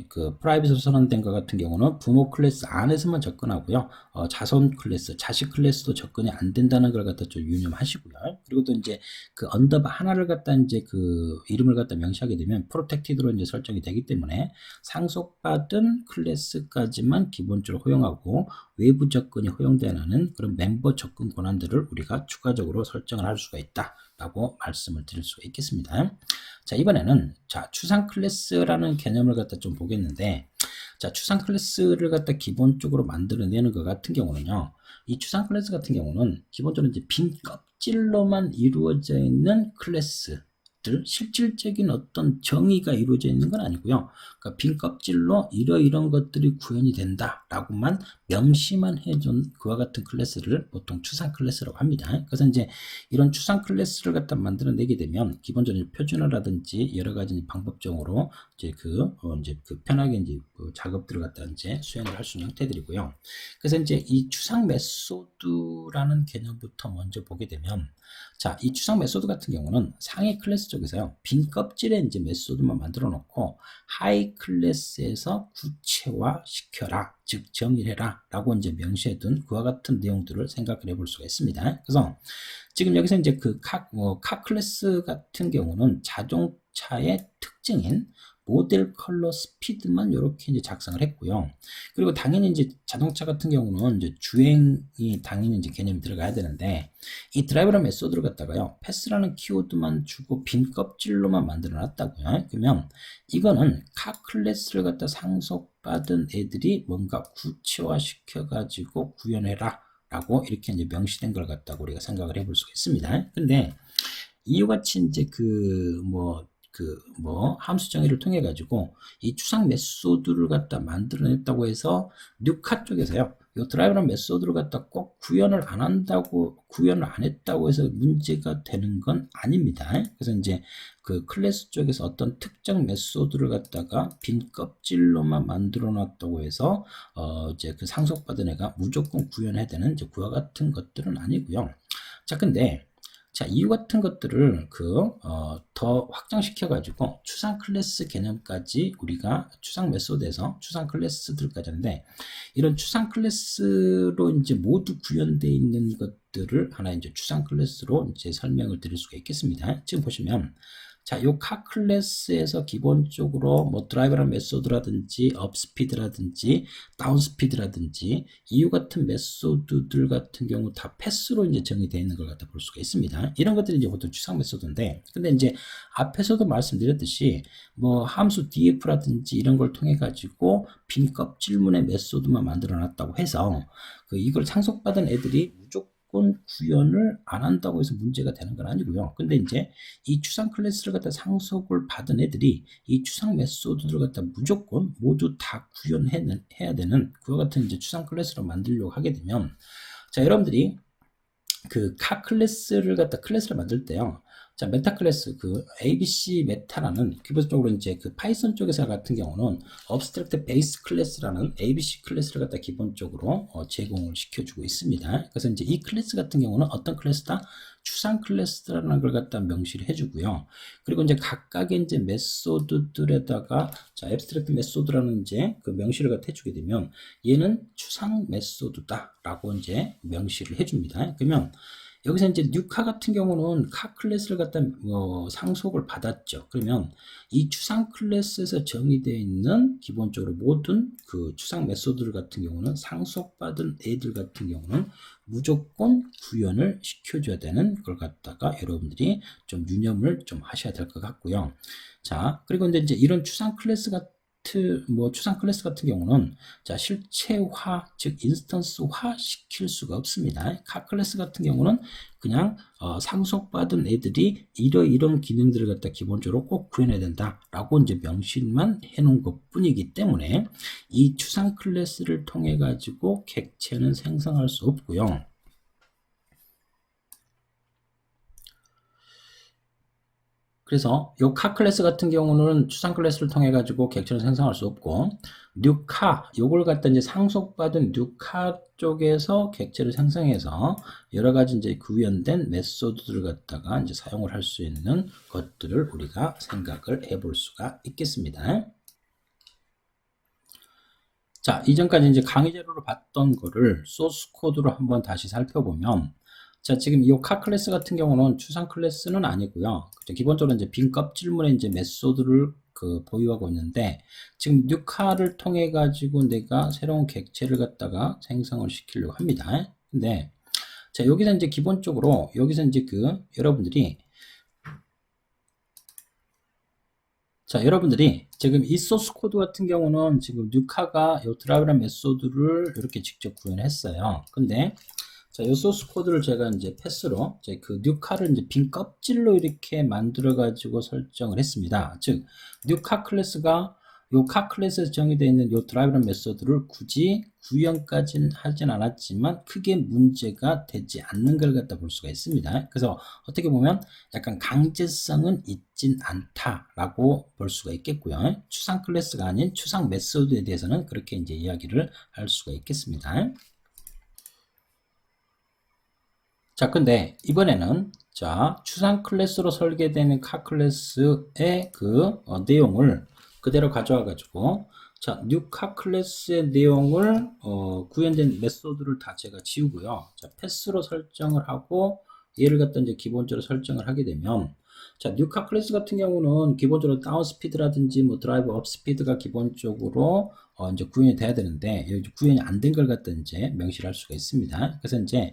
그 프라이빗으로 선언된 것 같은 경우는 부모 클래스 안에서만 접근하고요. 자손 클래스, 자식 클래스도 접근이 안 된다는 걸 갖다 좀 유념하시고요. 그리고 또 이제 그 언더바 하나를 갖다 이제 그 이름을 갖다 명시하게 되면 프로텍티드로 이제 설정이 되기 때문에 상속받은 클래스까지만 기본적으로 허용하고 외부 접근이 허용되는 그런 멤버 접근 권한들을 우리가 추가적으로 설정을 할 수가 있다라고 말씀을 드릴 수가 있겠습니다. 자, 이번에는 자, 추상 클래스라는 개념을 갖다 좀 보겠는데 자, 추상 클래스를 갖다 기본적으로 만들어내는 것 같은 경우는요. 이 추상 클래스 같은 경우는 기본적으로 이제 빈 껍질로만 이루어져 있는 클래스 실질적인 어떤 정의가 이루어져 있는 건 아니고요. 그러니까 빈 껍질로 이런 것들이 구현이 된다라고만 명시만 해준 그와 같은 클래스를 보통 추상 클래스라고 합니다. 그래서 이제 이런 추상 클래스를 갖다 만들어내게 되면 기본적으로 표준화라든지 여러 가지 방법적으로 이제 이제 편하게 이제 그 작업들을 갖다 이제 수행을 할 수 있는 형태들이고요. 그래서 이제 이 추상 메소드라는 개념부터 먼저 보게 되면 자, 이 추상 메소드 같은 경우는 상위 클래스 쪽에서요. 빈 껍질에 이제 메소드만 만들어 놓고 하이 클래스에서 구체화 시켜라. 즉 정의해라 라고 이제 명시해둔 그와 같은 내용들을 생각을 해볼 수가 있습니다. 그래서 지금 여기서 이제 그 카 클래스 같은 경우는 자동차의 특징인 모델 컬러 스피드만 이렇게 이제 작성을 했고요. 그리고 당연히 이제 자동차 같은 경우는 이제 주행이 당연히 이제 개념이 들어가야 되는데 이 드라이버라는 메소드를 갖다가요. 패스라는 키워드만 주고 빈 껍질로만 만들어 놨다고요. 그러면 이거는 카 클래스를 갖다 상속받은 애들이 뭔가 구체화 시켜 가지고 구현해라 라고 이렇게 이제 명시된 걸 갖다가 우리가 생각을 해볼 수가 있습니다. 근데 이와 같이 이제 함수 정의를 통해 가지고 이 추상 메소드를 갖다 만들어냈다고 해서 뉴카 쪽에서요. 이 드라이버라는 메소드를 갖다 꼭 구현을 안 했다고 해서 문제가 되는 건 아닙니다. 그래서 이제 그 클래스 쪽에서 어떤 특정 메소드를 갖다가 빈 껍질로만 만들어 놨다고 해서 이제 그 상속받은 애가 무조건 구현해야 되는 이제 그와 같은 것들은 아니고요. 자, 근데 자, 이유 같은 것들을 더 확장시켜 가지고 추상 클래스 개념까지 우리가 추상 메소드에서 추상 클래스들까지 하는데 이런 추상 클래스로 이제 모두 구현되어 있는 것들을 하나 이제 추상 클래스로 이제 설명을 드릴 수가 있겠습니다. 지금 보시면 자, 요 카 클래스에서 기본적으로 뭐 드라이버란 메소드라든지 업스피드라든지 다운스피드라든지 이유 같은 메소드들 같은 경우 다 패스로 이제 정의되어 있는 걸 갖다 볼 수가 있습니다. 이런 것들이 이제 보통 추상 메소드인데, 근데 이제 앞에서도 말씀드렸듯이 뭐 함수 df라든지 이런 걸 통해 가지고 빈 껍질문의 메소드만 만들어 놨다고 해서 이걸 상속받은 애들이 무조건 구현을 안 한다고 해서 문제가 되는 건 아니고요. 근데 이제 이 추상 클래스를 갖다 상속을 받은 애들이 이 추상 메소드를 갖다 무조건 모두 다 구현해야 되는 그와 같은 이제 추상 클래스로 만들려고 하게 되면, 자, 여러분들이 카 클래스를 갖다 클래스를 만들 때요. 자, 메타 클래스, ABC 메타라는 기본적으로 이제 파이썬 쪽에서 같은 경우는 Abstract Base 클래스라는 ABC 클래스를 갖다 기본적으로 제공을 시켜주고 있습니다. 그래서 이제 이 클래스 같은 경우는 어떤 클래스다? 추상 클래스라는 걸 갖다 명시를 해주고요. 그리고 이제 각각의 이제 메소드들에다가 자, Abstract 메소드라는 이제 명시를 갖다 해주게 되면 얘는 추상 메소드다라고 이제 명시를 해줍니다. 그러면 여기서 이제 뉴카 같은 경우는 카 클래스를 갖다 상속을 받았죠. 그러면 이 추상 클래스에서 정의되어 있는 기본적으로 모든 추상 메소드들 같은 경우는 상속받은 애들 같은 경우는 무조건 구현을 시켜줘야 되는 걸 갖다가 여러분들이 좀 유념을 좀 하셔야 될 것 같고요. 자, 그리고 이제 이런 추상 클래스 추상 클래스 같은 경우는 자, 실체화, 즉 인스턴스화 시킬 수가 없습니다. 카 클래스 같은 경우는 그냥 상속받은 애들이 이런 기능들을 갖다 기본적으로 꼭 구현해야 된다라고 이제 명시만 해놓은 것뿐이기 때문에 이 추상 클래스를 통해 가지고 객체는 생성할 수 없고요. 그래서 요 카 클래스 같은 경우는 추상 클래스를 통해 가지고 객체를 생성할 수 없고, 뉴카 요걸 갖다 이제 상속받은 뉴카 쪽에서 객체를 생성해서 여러 가지 이제 구현된 메소드들을 갖다가 이제 사용을 할 수 있는 것들을 우리가 생각을 해볼 수가 있겠습니다. 자, 이전까지 이제 강의 자료로 봤던 거를 소스 코드로 한번 다시 살펴보면, 자, 지금 이 카 클래스 같은 경우는 추상 클래스는 아니고요. 기본적으로 이제 빈 껍질문의 이제 메소드를 보유하고 있는데, 지금 뉴카를 통해 가지고 내가 새로운 객체를 갖다가 생성을 시키려고 합니다. 근데 자, 여기서 이제 기본적으로 여기서 이제 여러분들이 지금 이 소스 코드 같은 경우는 지금 뉴카가 이 드라이브란 메소드를 이렇게 직접 구현했어요. 근데 자, 이 소스 코드를 제가 이제 패스로 뉴카를 이제 빈 껍질로 이렇게 만들어 가지고 설정을 했습니다. 즉 뉴카 클래스가 요 카 클래스에서 정의되어 있는 요 드라이브란 메소드를 굳이 구현까지는 하진 않았지만 크게 문제가 되지 않는 걸 갖다 볼 수가 있습니다. 그래서 어떻게 보면 약간 강제성은 있진 않다라고 볼 수가 있겠고요. 추상 클래스가 아닌 추상 메소드에 대해서는 그렇게 이제 이야기를 할 수가 있겠습니다. 자, 근데 이번에는 자, 추상 클래스로 설계되는 카 클래스의 내용을 그대로 가져와 가지고 자, 뉴카 클래스의 내용을 구현된 메소드를 다 제가 지우고요. 자, 패스로 설정을 하고 얘를 갖다 이제 기본적으로 설정을 하게 되면 자, 뉴카 클래스 같은 경우는 기본적으로 다운 스피드라든지 뭐 드라이브 업 스피드가 기본적으로 이제 구현이 돼야 되는데 여기 구현이 안 된 걸 갖다 이제 명시를 할 수가 있습니다. 그래서 이제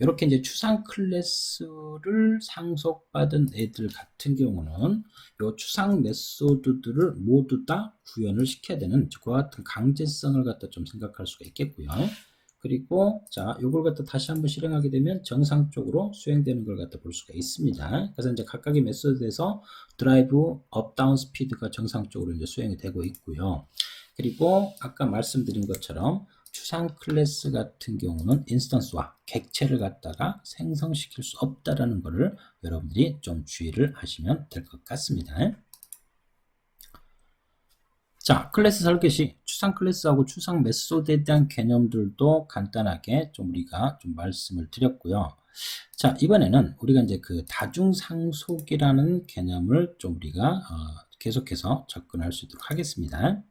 이렇게 이제 추상 클래스를 상속받은 애들 같은 경우는 요 추상 메소드들을 모두 다 구현을 시켜야 되는 그와 같은 강제성을 갖다 좀 생각할 수가 있겠고요. 그리고 자, 요걸 갖다 다시 한번 실행하게 되면 정상적으로 수행되는 걸 갖다 볼 수가 있습니다. 그래서 이제 각각의 메소드에서 드라이브 업 다운 스피드가 정상적으로 이제 수행이 되고 있고요. 그리고 아까 말씀드린 것처럼 추상 클래스 같은 경우는 인스턴스와 객체를 갖다가 생성시킬 수 없다라는 것을 여러분들이 좀 주의를 하시면 될 것 같습니다. 자, 클래스 설계 시 추상 클래스하고 추상 메소드에 대한 개념들도 간단하게 좀 우리가 좀 말씀을 드렸고요. 자, 이번에는 우리가 이제 다중상속이라는 개념을 좀 우리가 계속해서 접근할 수 있도록 하겠습니다.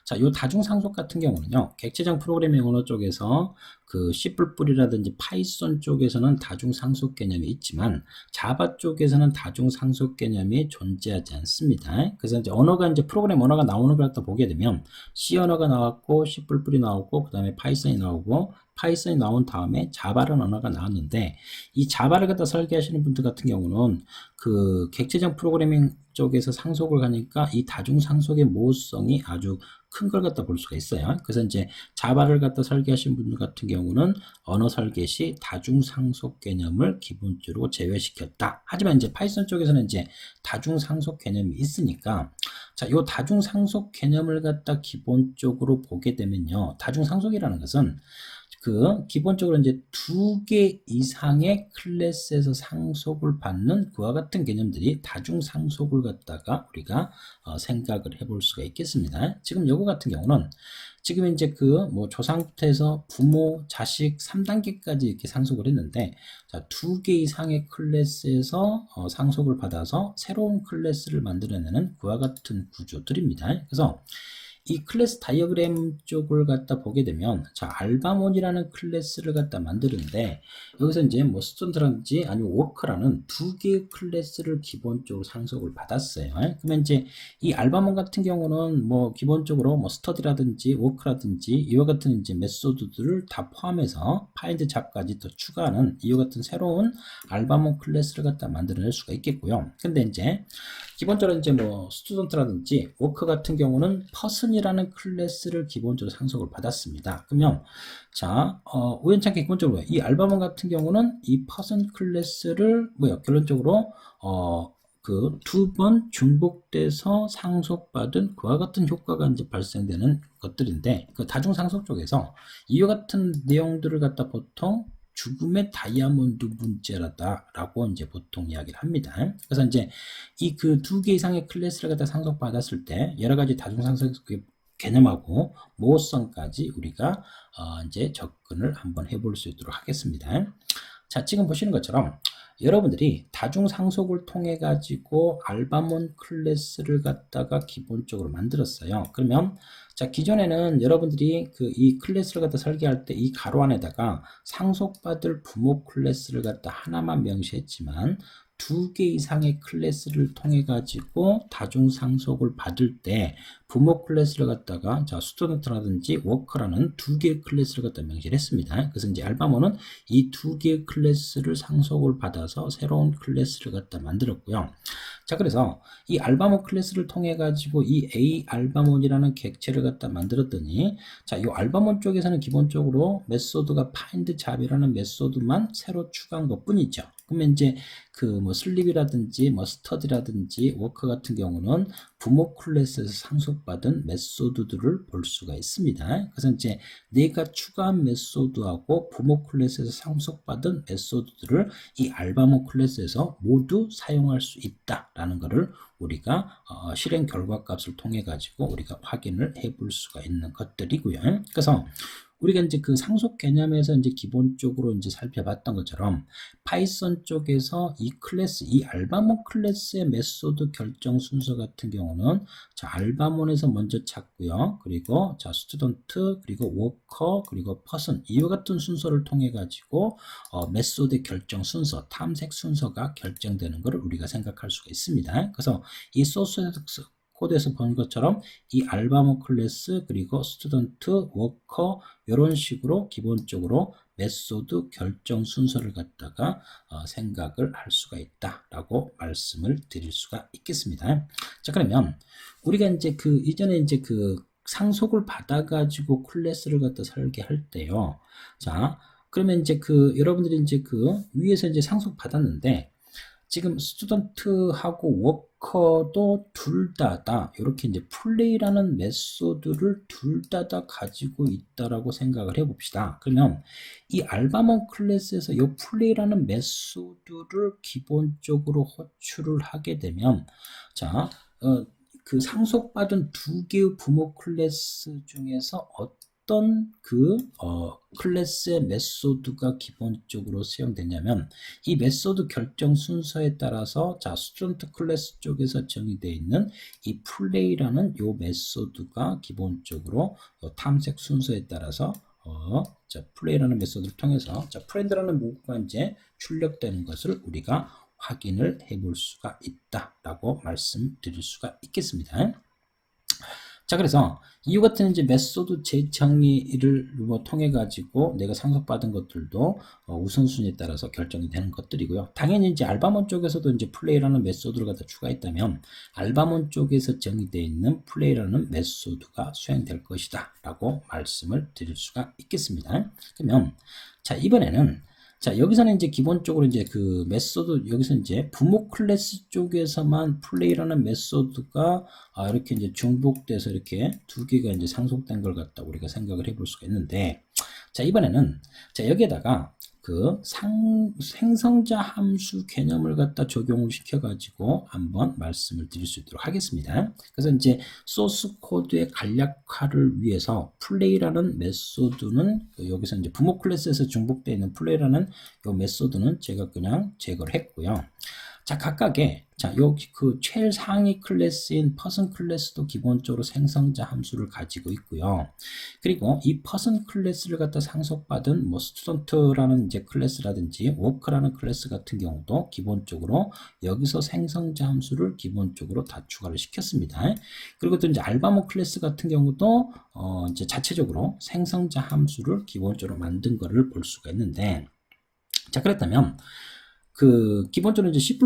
자, 요 다중상속 같은 경우는요, 객체적 프로그래밍 언어 쪽에서 그 C++이라든지 파이썬 쪽에서는 다중상속 개념이 있지만 자바 쪽에서는 다중상속 개념이 존재하지 않습니다. 그래서 이제 언어가 이제 프로그램 언어가 나오는 걸 갖다 보게 되면 C 언어가 나왔고 C++ 나오고 그 다음에 파이썬이 나오고 파이썬이 나온 다음에 자바라는 언어가 나왔는데 이 자바를 갖다 설계하시는 분들 같은 경우는 그 객체적 프로그래밍 쪽에서 상속을 하니까 이 다중상속의 모호성이 아주 큰 걸 갖다 볼 수가 있어요. 그래서 이제 자바를 갖다 설계하신 분들 같은 경우는 언어 설계 시 다중상속 개념을 기본적으로 제외시켰다. 하지만 이제 파이썬 쪽에서는 이제 다중상속 개념이 있으니까 자, 요 다중상속 개념을 갖다 기본적으로 보게 되면요. 다중상속이라는 것은 그 기본적으로 이제 2개 이상의 클래스에서 상속을 받는 그와 같은 개념들이 다중상속을 갖다가 우리가 생각을 해볼 수가 있겠습니다. 지금 요거 같은 경우는 지금 이제 그 뭐 조상부터 해서 부모, 자식 3단계까지 이렇게 상속을 했는데 자, 2개 이상의 클래스에서 상속을 받아서 새로운 클래스를 만들어내는 그와 같은 구조들입니다. 그래서 이 클래스 다이어그램 쪽을 갖다 보게 되면 자, 알바몬이라는 클래스를 갖다 만드는데 여기서 이제 뭐 스튜던트라든지 아니면 워커라는 2개의 클래스를 기본적으로 상속을 받았어요. 그러면 이제 이 알바몬 같은 경우는 뭐 기본적으로 뭐 스터디라든지 워커라든지 이와 같은 이제 메소드들을 다 포함해서 파인드 잡까지 더 추가하는 이와 같은 새로운 알바몬 클래스를 갖다 만들어낼 수가 있겠고요. 근데 이제 기본적으로 이제 뭐 스튜던트라든지 워커 같은 경우는 퍼슨이라는 클래스를 기본적으로 상속을 받았습니다. 그러면 자, 우연찮게 기본적으로 이 알바몬 같은 경우는 이 퍼슨 클래스를 결론적으로 그 2번 중복돼서 상속받은 그와 같은 효과가 이제 발생되는 것들인데 그 다중상속 쪽에서 이와 같은 내용들을 갖다 보통 죽음의 다이아몬드 문제라다라고 이제 보통 이야기를 합니다. 그래서 이제 이 그 2개 이상의 클래스를 갖다 상속받았을 때 여러 가지 다중상속 개념하고 모호성까지 우리가 이제 접근을 한번 해볼 수 있도록 하겠습니다. 자, 지금 보시는 것처럼 여러분들이 다중상속을 통해 가지고 알바몬 클래스를 갖다가 기본적으로 만들었어요. 그러면 자, 기존에는 여러분들이 그 이 클래스를 갖다 설계할 때 이 가로 안에다가 상속받을 부모 클래스를 갖다 하나만 명시했지만 2개 이상의 클래스를 통해 가지고 다중상속을 받을 때 부모 클래스를 갖다가 자, 스튜던트라든지 워커라는 2개의 클래스를 갖다 명시를 했습니다. 그래서 이제 알바몬은 이 2개의 클래스를 상속을 받아서 새로운 클래스를 갖다 만들었고요. 자, 그래서 이 알바몬 클래스를 통해 가지고 이 A 알바몬이라는 객체를 갖다 만들었더니 자, 이 알바몬 쪽에서는 기본적으로 메소드가 find 잡이라는 메소드만 새로 추가한 것뿐이죠. 그러면 이제 그 뭐 슬립이라든지 뭐 스터디라든지 워커 같은 경우는 부모 클래스에서 상속받은 메소드들을 볼 수가 있습니다. 그래서 이제 내가 추가한 메소드하고 부모 클래스에서 상속받은 메소드들을 이 알바몬 클래스에서 모두 사용할 수 있다라는 것을 우리가 실행 결과값을 통해 가지고 우리가 확인을 해볼 수가 있는 것들이고요. 그래서 우리가 이제 그 상속 개념에서 이제 기본적으로 이제 살펴봤던 것처럼 파이썬 쪽에서 이 클래스, 이 알바몬 클래스의 메소드 결정 순서 같은 경우는 자, 알바몬에서 먼저 찾고요. 그리고 자, 스튜던트, 그리고 워커, 그리고 퍼슨 이와 같은 순서를 통해 가지고 메소드 결정 순서, 탐색 순서가 결정되는 것을 우리가 생각할 수가 있습니다. 그래서 이 소스 코드에서 본 것처럼 이 알바몬 클래스 그리고 스튜던트, 워커 이런 식으로 기본적으로 메소드 결정 순서를 갖다가 생각을 할 수가 있다라고 말씀을 드릴 수가 있겠습니다. 자, 그러면 우리가 이제 그 이전에 이제 그 상속을 받아가지고 클래스를 갖다 설계할 때요. 자, 그러면 이제 그 여러분들이 이제 그 위에서 이제 상속 받았는데 지금 스튜던트하고 워커도 둘 다다 이렇게 이제 플레이라는 메소드를 둘 다다 가지고 있다라고 생각을 해봅시다. 그러면 이 알바몬 클래스에서 이 플레이라는 메소드를 기본적으로 호출을 하게 되면 자, 그 상속받은 2개의 부모 클래스 중에서 어떤 그 클래스의 메소드가 기본적으로 사용되냐면 이 메소드 결정 순서에 따라서 자 스튜던트 클래스 쪽에서 정의되어 있는 이 플레이라는 요 메소드가 기본적으로 탐색 순서에 따라서 자 플레이라는 메소드를 통해서 자 프렌드라는 문구가 이제 출력되는 것을 우리가 확인을 해볼 수가 있다라고 말씀드릴 수가 있겠습니다. 자, 그래서 이와 같은 이제 메소드 재정의를 뭐 통해 가지고 내가 상속받은 것들도 우선순위에 따라서 결정이 되는 것들이고요. 당연히 이제 알바몬 쪽에서도 이제 플레이라는 메소드를 갖다 추가했다면 알바몬 쪽에서 정의되어 있는 플레이라는 메소드가 수행될 것이다라고 말씀을 드릴 수가 있겠습니다. 그러면 자, 이번에는 자, 여기서는 이제 기본적으로 이제 그 메소드, 여기서 이제 부모 클래스 쪽에서만 플레이라는 메소드가 이렇게 이제 중복돼서 이렇게 두 개가 이제 상속된 걸 갖다 우리가 생각을 해볼 수가 있는데, 자, 이번에는 자, 여기에다가 그 생성자 함수 개념을 갖다 적용을 시켜가지고 한번 말씀을 드릴 수 있도록 하겠습니다. 그래서 이제 소스 코드의 간략화를 위해서 플레이라는 메소드는 여기서 이제 부모 클래스에서 중복되어 있는 플레이라는 요 메소드는 제가 그냥 제거를 했고요. 자, 각각의 자, 여기 그 최상위 클래스인 퍼슨 클래스도 기본적으로 생성자 함수를 가지고 있고요. 그리고 이 퍼슨 클래스를 갖다 상속받은 뭐 스튜던트라는 이제 클래스라든지 워크라는 클래스 같은 경우도 기본적으로 여기서 생성자 함수를 기본적으로 다 추가를 시켰습니다. 그리고 또 이제 알바몬 클래스 같은 경우도 이제 자체적으로 생성자 함수를 기본적으로 만든 거를 볼 수가 있는데, 자, 그렇다면 그 기본적으로 이제 C++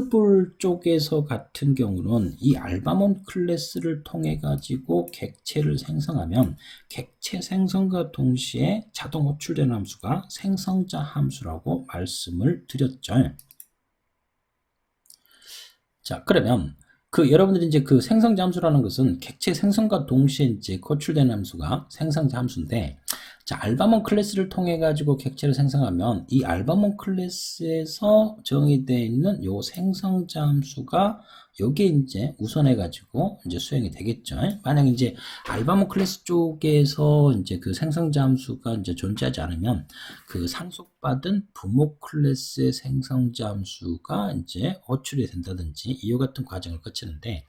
쪽에서 같은 경우는 이 알바몬 클래스를 통해 가지고 객체를 생성하면 객체 생성과 동시에 자동 호출되는 함수가 생성자 함수라고 말씀을 드렸죠. 자, 그러면 그 여러분들이 이제 그 생성자 함수라는 것은 객체 생성과 동시에 이제 호출되는 함수가 생성자 함수인데, 자, 알바몬 클래스를 통해 가지고 객체를 생성하면 이 알바몬 클래스에서 정의되어 있는 요 생성자 함수가 요게 이제 우선해 가지고 이제 수행이 되겠죠. 만약 이제 알바몬 클래스 쪽에서 이제 그 생성자 함수가 이제 존재하지 않으면 그 상속받은 부모 클래스의 생성자 함수가 이제 호출이 된다든지 이와 같은 과정을 거치는데,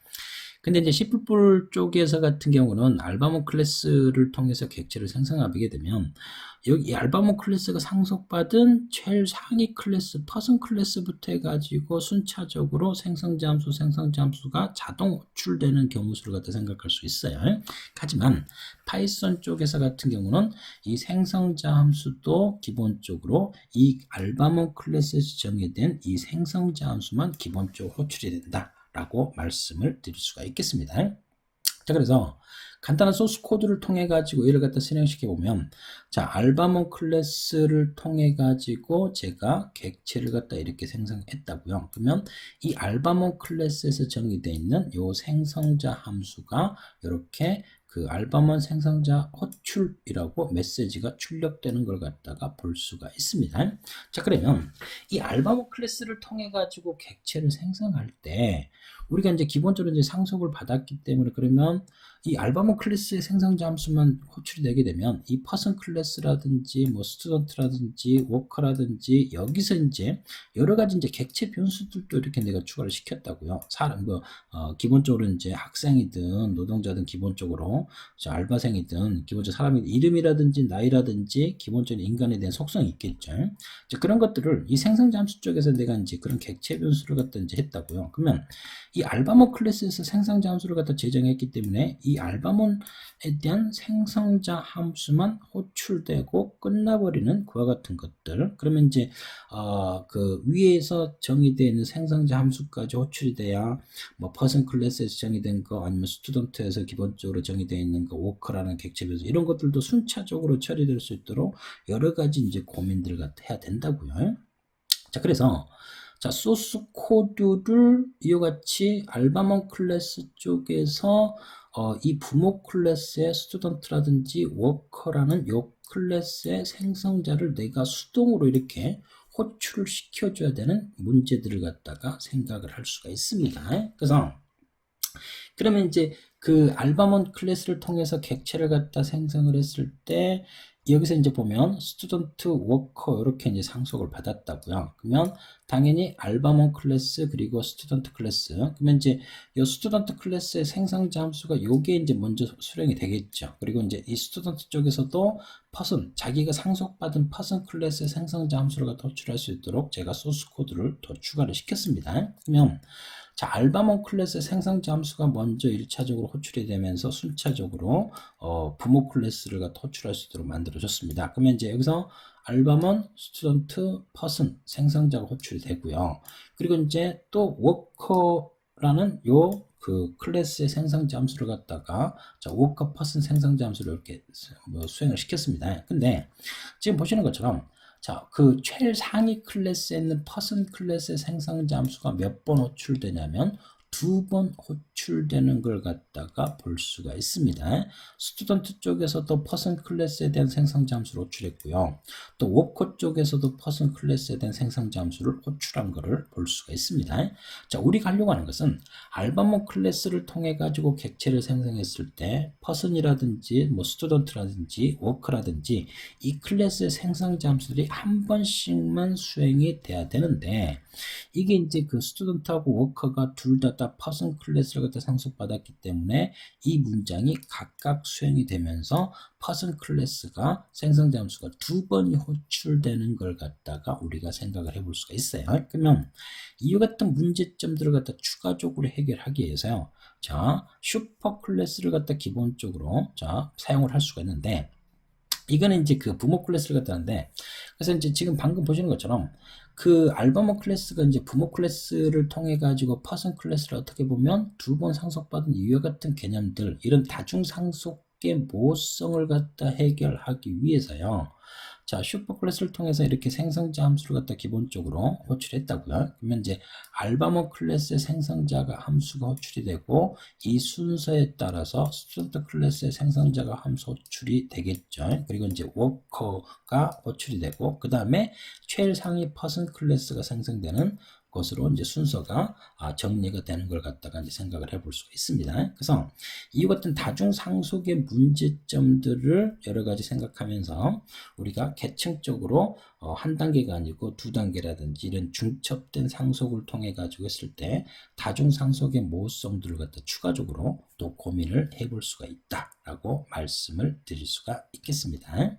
근데 이제 C++ 쪽에서 같은 경우는 알바몬 클래스를 통해서 객체를 생성하게 되면 여기 이 알바몬 클래스가 상속받은 제일 상위 클래스, 퍼슨 클래스부터 해가지고 순차적으로 생성자 함수가 자동 호출되는 경우 수를 갖다 생각할 수 있어요. 하지만 파이썬 쪽에서 같은 경우는 이 생성자 함수도 기본적으로 이 알바몬 클래스에서 정의된 이 생성자 함수만 기본적으로 호출이 된다 라고 말씀을 드릴 수가 있겠습니다. 자, 그래서 간단한 소스 코드를 통해 가지고 이를 갖다 실행시켜 보면, 자, 알바몬 클래스를 통해 가지고 제가 객체를 갖다 이렇게 생성했다고요. 그러면 이 알바몬 클래스에서 정의되어 있는 요 생성자 함수가 이렇게 그 알바몬 생성자 호출이라고 메시지가 출력되는 걸 갖다가 볼 수가 있습니다. 자, 그러면 이 알바몬 클래스를 통해 가지고 객체를 생성할 때 우리가 이제 기본적으로 이제 상속을 받았기 때문에, 그러면 이 알바몬 클래스의 생성자 함수만 호출이 되게 되면 이 퍼슨 클래스라든지 뭐 스튜던트라든지 워커라든지 여기서 이제 여러 가지 이제 객체 변수들도 이렇게 내가 추가를 시켰다고요. 사람 뭐 기본적으로 이제 학생이든 노동자든 기본적으로 알바생이든 기본적으로 사람의 이름이라든지 나이라든지 기본적인 인간에 대한 속성이 있겠죠. 그런 것들을 이 생성자 함수 쪽에서 내가 이제 그런 객체 변수를 갖다 이제 했다고요. 그러면 이 알바몬 클래스에서 생성자 함수를 갖다 제정했기 때문에 이 알바몬에 대한 생성자 함수만 호출되고 끝나버리는 그와 같은 것들. 그러면 이제 그 위에서 정의되어 있는 생성자 함수까지 호출이 돼야 뭐 퍼슨 클래스에서 정의된 거 아니면 스튜던트에서 기본적으로 정의되어 있는 거 워커라는 객체 변수 이런 것들도 순차적으로 처리될 수 있도록 여러 가지 이제 고민들을 갖다 해야 된다고요. 자, 그래서 자, 소스 코드를 이와 같이 알바몬 클래스 쪽에서 이 부모 클래스의 스튜던트라든지 워커라는 요 클래스의 생성자를 내가 수동으로 이렇게 호출을 시켜줘야 되는 문제들을 갖다가 생각을 할 수가 있습니다. 그래서 그러면 이제 그 알바몬 클래스를 통해서 객체를 갖다 생성을 했을 때 여기서 이제 보면 스튜던트 워커 이렇게 이제 상속을 받았다고요. 그러면 당연히 알바몬 클래스 그리고 스튜던트 클래스. 그러면 이제 이 스튜던트 클래스의 생성자 함수가 요게 이제 먼저 수령이 되겠죠. 그리고 이제 이 스튜던트 쪽에서도 퍼슨 자기가 상속받은 퍼슨 클래스의 생성자 함수를 갖다 호출할 수 있도록 제가 소스 코드를 더 추가를 시켰습니다. 그러면 자, 알바몬 클래스의 생성자 함수가 먼저 1차적으로 호출이 되면서 순차적으로 부모 클래스를 갖다 호출할 수 있도록 만들어줬습니다. 그러면 이제 여기서 알바몬, 스튜던트, 퍼슨 생성자가 호출이 되고요. 그리고 이제 또 워커라는 요 그 클래스의 생성자 함수를 갖다가 자, 워커 퍼슨 생성자 함수를 이렇게 수행을 시켰습니다. 근데 지금 보시는 것처럼 자, 그 최상위 클래스에 있는 퍼슨 클래스의 생성자 함수가 몇 번 호출되냐면 2번 호출되는 걸 갖다가 볼 수가 있습니다. 스튜던트 쪽에서도 퍼슨 클래스에 대한 생성자 함수를 호출했고요. 또 워커 쪽에서도 퍼슨 클래스에 대한 생성자 함수를 호출한 것을 볼 수가 있습니다. 자, 우리가 하려고 하는 것은 알바몬 클래스를 통해 가지고 객체를 생성했을 때 퍼슨이라든지 뭐 스튜던트라든지 워커라든지 이 클래스의 생성자 함수들이 한 번씩만 수행이 돼야 되는데 이게 이제 그 스튜던트하고 워커가 둘 다 퍼슨 클래스를 갖다 상속받았기 때문에 이 문장이 각각 수행이 되면서 퍼슨 클래스가 생성자 함수가 2번이 호출되는 걸 갖다가 우리가 생각을 해볼 수가 있어요. 그러면 이와 같은 문제점들을 갖다 추가적으로 해결하기 위해서요. 자, 슈퍼 클래스를 갖다 기본적으로 자, 사용을 할 수가 있는데 이거는 이제 그 부모 클래스를 갖다 하는데 그래서 이제 지금 방금 보시는 것처럼 그 알바몬 클래스가 이제 부모 클래스를 통해 가지고 퍼슨 클래스를 어떻게 보면 2번 상속받은 이와 같은 개념들 이런 다중 상속의 모성을 갖다 해결하기 위해서요. 자, 슈퍼 클래스를 통해서 이렇게 생성자 함수를 갖다 기본적으로 호출했다고요. 그러면 이제 알바몬 클래스의 생성자가 함수가 호출이 되고 이 순서에 따라서 스튜던트 클래스의 생성자가 함수 호출이 되겠죠. 그리고 이제 워커가 호출이 되고 그 다음에 최상위 퍼슨 클래스가 생성되는 것으로 이제 순서가 정리가 되는 걸 갖다가 이제 생각을 해볼 수가 있습니다. 그래서 이 같은 다중 상속의 문제점들을 여러 가지 생각하면서 우리가 계층적으로 한 단계가 아니고 두 단계라든지 이런 중첩된 상속을 통해 가지고 했을 때 다중 상속의 모성들을 갖다 추가적으로 또 고민을 해볼 수가 있다라고 말씀을 드릴 수가 있겠습니다.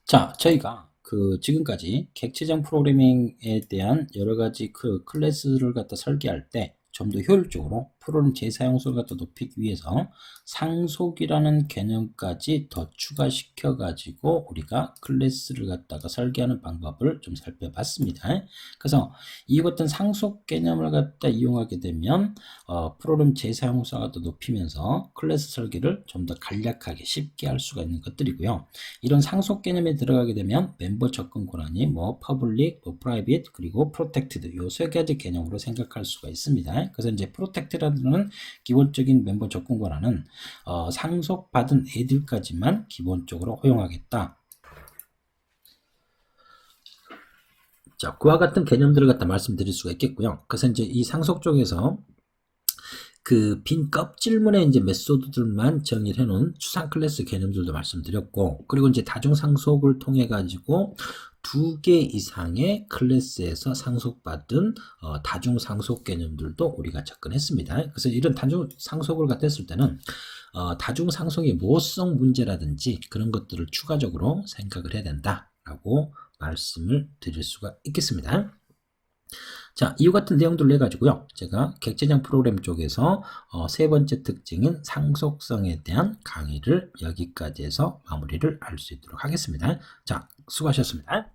자, 저희가 그 지금까지 객체적 프로그래밍에 대한 여러 가지 그 클래스를 갖다 설계할 때 좀 더 효율적으로 프로그램 재사용성을 갖다 높이기 위해서 상속이라는 개념까지 더 추가시켜 가지고 우리가 클래스를 갖다가 설계하는 방법을 좀 살펴봤습니다. 그래서 이 같은 상속 개념을 갖다 이용하게 되면 프로그램 재사용성을 더 높이면서 클래스 설계를 좀 더 간략하게 쉽게 할 수가 있는 것들이고요. 이런 상속 개념에 들어가게 되면 멤버 접근 권한이 뭐 퍼블릭, 뭐 프라이빗, 그리고 프로텍티드 요 세 가지 개념으로 생각할 수가 있습니다. 그래서 이제 프로텍트라는 기본적인 멤버 접근 권한은 상속받은 애들까지만 기본적으로 허용하겠다. 자, 그와 같은 개념들을 갖다 말씀드릴 수가 있겠고요. 그래서 이제 이 상속 쪽에서 그 빈 껍질문의 이제 메소드들만 정의를 해놓은 추상 클래스 개념들도 말씀드렸고, 그리고 이제 다중 상속을 통해 가지고 2개 이상의 클래스에서 상속받은 다중 상속 개념들도 우리가 접근했습니다. 그래서 이런 다중 상속을 갖다 했을 때는 다중 상속의 모성 문제라든지 그런 것들을 추가적으로 생각을 해야 된다라고 말씀을 드릴 수가 있겠습니다. 자, 이와 같은 내용들을 해가지고요. 제가 객체적 프로그램 쪽에서 세 번째 특징인 상속성에 대한 강의를 여기까지 해서 마무리를 할 수 있도록 하겠습니다. 자, 수고하셨습니다.